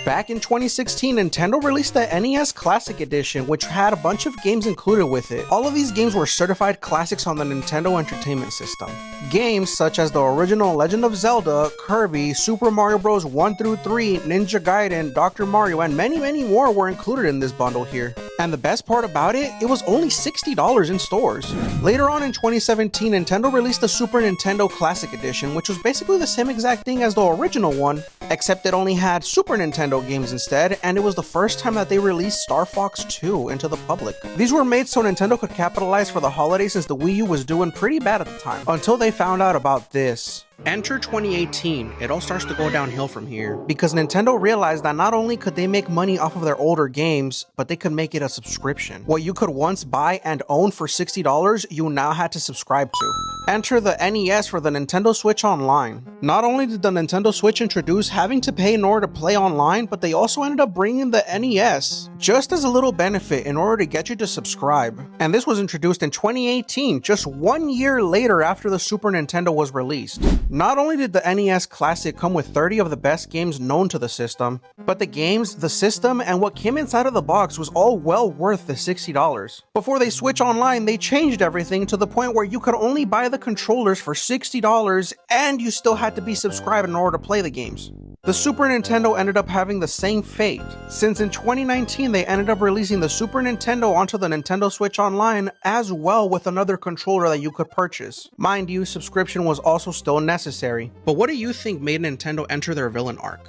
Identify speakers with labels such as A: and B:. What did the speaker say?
A: Back in 2016, Nintendo released the NES Classic Edition, which had a bunch of games included with it. All of these games were certified classics on the Nintendo Entertainment System. Games such as the original Legend of Zelda, Kirby, Super Mario Bros. 1 through 3, Ninja Gaiden, Dr. Mario, and many more were included in this bundle here. And the best part about it was only $60 in stores. Later on in 2017, Nintendo released the Super Nintendo Classic Edition, which was basically the same exact thing as the original one, except it only had Super Nintendo games instead, and it was the first time that they released Star Fox 2 into the public. These were made so Nintendo could capitalize for the holiday since the Wii U was doing pretty bad at the time, until they found out about this. Enter 2018, it all starts to go downhill from here, because Nintendo realized that not only could they make money off of their older games, but they could make it a subscription. What you could once buy and own for $60, you now had to subscribe to. Enter the NES for the Nintendo Switch Online. Not only did the Nintendo Switch introduce having to pay in order to play online, but they also ended up bringing the NES, just as a little benefit in order to get you to subscribe. And this was introduced in 2018, just 1 year later after the Super Nintendo was released. Not only did the NES Classic come with 30 of the best games known to the system, but the games, the system, and what came inside of the box was all well worth the $60. Before they switched online, they changed everything to the point where you could only buy the controllers for $60 and you still had to be subscribed in order to play the games. The Super Nintendo ended up having the same fate, since in 2019 they ended up releasing the Super Nintendo onto the Nintendo Switch Online as well with another controller that you could purchase. Mind you, subscription was also still necessary. But what do you think made Nintendo enter their villain arc?